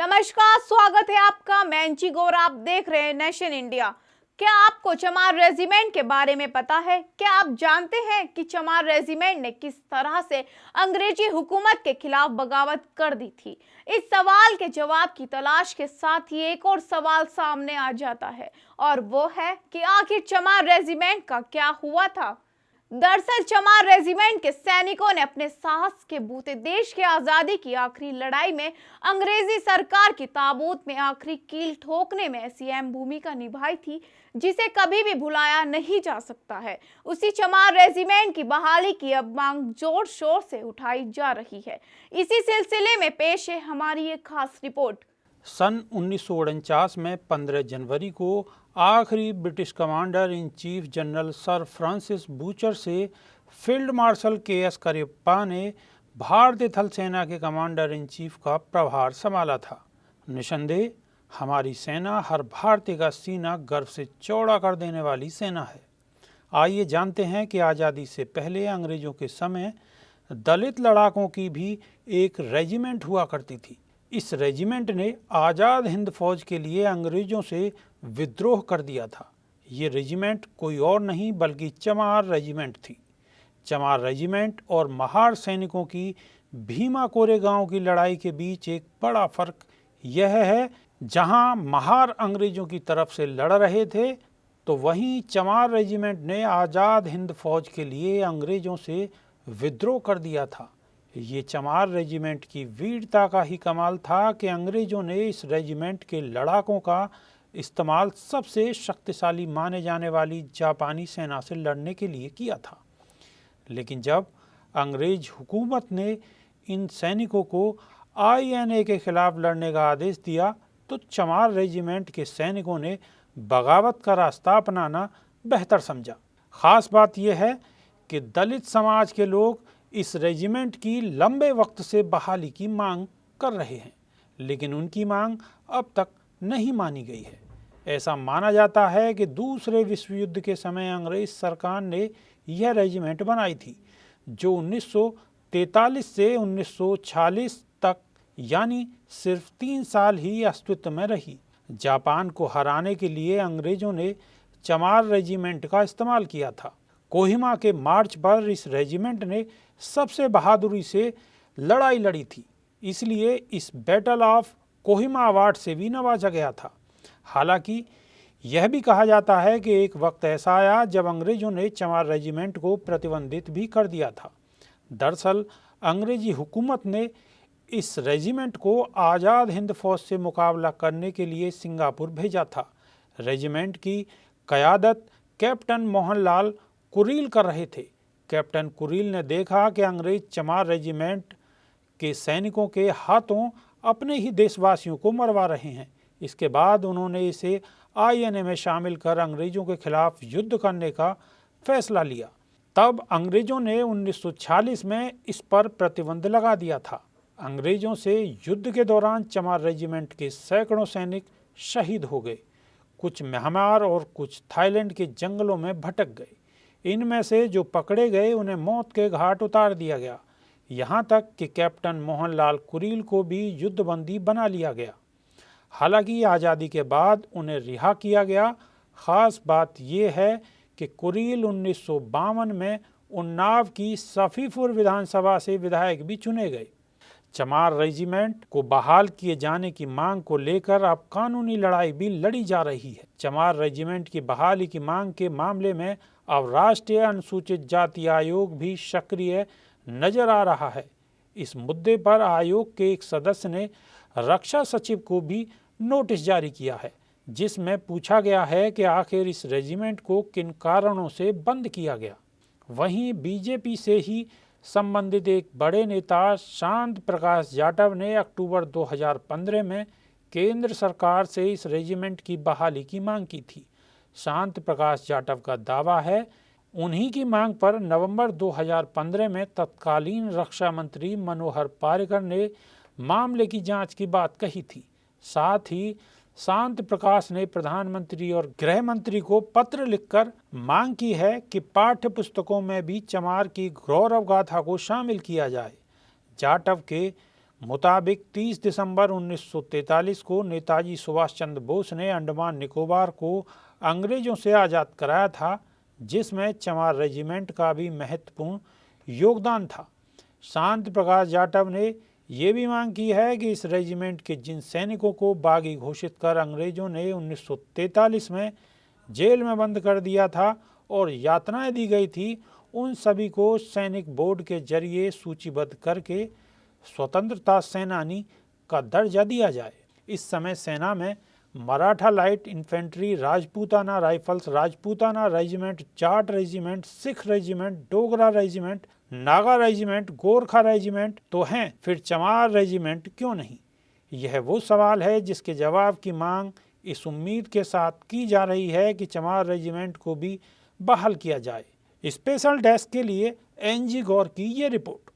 नमस्कार, स्वागत है आपका। मैं अंची गौर, आप देख रहे हैं नेशन इंडिया। क्या आपको चमार रेजिमेंट के बारे में पता है? क्या आप जानते हैं कि चमार रेजिमेंट ने किस तरह से अंग्रेजी हुकूमत के खिलाफ बगावत कर दी थी? इस सवाल के जवाब की तलाश के साथ ही एक और सवाल सामने आ जाता है, और वो है कि आखिर चमार रेजिमेंट का क्या हुआ था। दरअसल चमार रेजिमेंट के सैनिकों ने अपने साहस के बूते देश की आजादी की आखिरी लड़ाई में अंग्रेजी सरकार की ताबूत में आखिरी कील ठोकने में ऐसी अहम भूमिका निभाई थी जिसे कभी भी भुलाया नहीं जा सकता है। उसी चमार रेजिमेंट की बहाली की अब मांग जोर शोर से उठाई जा रही है। इसी सिलसिले में पेश है हमारी एक खास रिपोर्ट। सन 1949 में 15 जनवरी को आखिरी British commander in chief general sir Francis butcher से फील्ड मार्शल के.एस. करियप्पा ने भारतीय थल सेना के कमांडर इन चीफ का प्रभार संभाला था। निसंदेह हमारी सेना हर भारतीय का सीना गर्व से चौड़ा कर देने वाली सेना है। आइए जानते हैं कि आज़ादी से पहले अंग्रेजों के समय दलित लड़ाकों की भी एक रेजिमेंट हुआ करती थी। इस रेजिमेंट ने आज़ाद हिंद फौज के लिए अंग्रेजों से विद्रोह कर दिया था। ये रेजिमेंट कोई और नहीं बल्कि चमार रेजिमेंट थी। चमार रेजिमेंट और महार सैनिकों की भीमा कोरेगांव की लड़ाई के बीच एक बड़ा फर्क यह है, जहां महार अंग्रेजों की तरफ से लड़ रहे थे तो वहीं चमार रेजिमेंट ने आज़ाद हिंद फौज के लिए अंग्रेजों से विद्रोह कर दिया था। ये चमार रेजिमेंट की वीरता का ही कमाल था कि अंग्रेजों ने इस रेजिमेंट के लड़ाकों का इस्तेमाल सबसे शक्तिशाली माने जाने वाली जापानी सेना से लड़ने के लिए किया था। लेकिन जब अंग्रेज हुकूमत ने इन सैनिकों को INA के खिलाफ लड़ने का आदेश दिया तो चमार रेजिमेंट के सैनिकों ने बगावत का रास्ता अपनाना बेहतर समझा। ख़ास बात यह है कि दलित समाज के लोग इस रेजिमेंट की लंबे वक्त से बहाली की मांग कर रहे हैं, लेकिन उनकी मांग अब तक नहीं मानी गई है। ऐसा माना जाता है कि दूसरे विश्व युद्ध के समय अंग्रेज सरकार ने यह रेजिमेंट बनाई थी, जो 1943 से 1946 तक यानी सिर्फ 3 साल ही अस्तित्व में रही। जापान को हराने के लिए अंग्रेजों ने चमार रेजिमेंट का इस्तेमाल किया था। कोहिमा के मार्च पर इस रेजिमेंट ने सबसे बहादुरी से लड़ाई लड़ी थी, इसलिए इस बैटल ऑफ कोहिमा अवार्ड से भी नवाजा गया था। हालांकि यह भी कहा जाता है कि एक वक्त ऐसा आया जब अंग्रेजों ने चमार रेजिमेंट को प्रतिबंधित भी कर दिया था। दरअसल अंग्रेजी हुकूमत ने इस रेजिमेंट को आज़ाद हिंद फौज से मुकाबला करने के लिए सिंगापुर भेजा था। रेजिमेंट की क़यादत कैप्टन मोहनलाल कुरील कर रहे थे। कैप्टन कुरील ने देखा कि अंग्रेज चमार रेजिमेंट के सैनिकों के हाथों अपने ही देशवासियों को मरवा रहे हैं। इसके बाद उन्होंने इसे INA में शामिल कर अंग्रेजों के खिलाफ युद्ध करने का फैसला लिया। तब अंग्रेजों ने 1946 में इस पर प्रतिबंध लगा दिया था। अंग्रेजों से युद्ध के दौरान चमार रेजिमेंट के सैकड़ों सैनिक शहीद हो गए। कुछ म्यांमार और कुछ थाईलैंड के जंगलों में भटक गए। इनमें से जो पकड़े गए उन्हें मौत के घाट उतार दिया गया। यहाँ तक कि कैप्टन मोहनलाल कुरील को भी युद्धबंदी बना लिया गया। हालांकि आज़ादी के बाद उन्हें रिहा किया गया। ख़ास बात यह है कि कुरील 1952 में उन्नाव की सफ़ीपुर विधानसभा से विधायक भी चुने गए। चमार रेजिमेंट को बहाल किए जाने की मांग को लेकर अब कानूनी लड़ाई भी लड़ी जा रही है। चमार रेजिमेंट की बहाली की मांग के मामले में अब राष्ट्रीय अनुसूचित जाति आयोग भी सक्रिय नजर आ रहा है। इस मुद्दे पर आयोग के एक सदस्य ने रक्षा सचिव को भी नोटिस जारी किया है, जिसमें पूछा गया है कि आखिर इस रेजिमेंट को किन कारणों से बंद किया गया। वहीं बीजेपी से ही संबंधित एक बड़े नेता शांत प्रकाश जाटव ने अक्टूबर 2015 में केंद्र सरकार से इस रेजिमेंट की बहाली की मांग की थी। शांत प्रकाश जाटव का दावा है उन्हीं की मांग पर नवंबर 2015 में तत्कालीन रक्षा मंत्री मनोहर पार्रिकर ने मामले की जांच की बात कही थी। साथ ही शांत प्रकाश ने प्रधानमंत्री और गृह मंत्री को पत्र लिखकर मांग की है कि पाठ्य पुस्तकों में भी चमार की गौरव गाथा को शामिल किया जाए। जाटव के मुताबिक 30 दिसंबर 1943 को नेताजी सुभाष चंद्र बोस ने अंडमान निकोबार को अंग्रेजों से आज़ाद कराया था, जिसमें चमार रेजिमेंट का भी महत्वपूर्ण योगदान था। शांति प्रकाश जाटव ने ये भी मांग की है कि इस रेजिमेंट के जिन सैनिकों को बागी घोषित कर अंग्रेजों ने 1943 में जेल में बंद कर दिया था और यातनाएं दी गई थी, उन सभी को सैनिक बोर्ड के जरिए सूचीबद्ध करके स्वतंत्रता सेनानी का दर्जा दिया जाए। इस समय सेना में Maratha light infantry, Rajputana rifles, Rajputana regiment, Jat regiment, Sikh regiment, Dogra regiment, Naga regiment, Gorkha regiment तो हैं, फिर चमार रेजिमेंट क्यों नहीं? यह वो सवाल है जिसके जवाब की मांग इस उम्मीद के साथ की जा रही है कि चमार रेजिमेंट को भी बहाल किया जाए। स्पेशल डेस्क के लिए NG गौर की ये रिपोर्ट।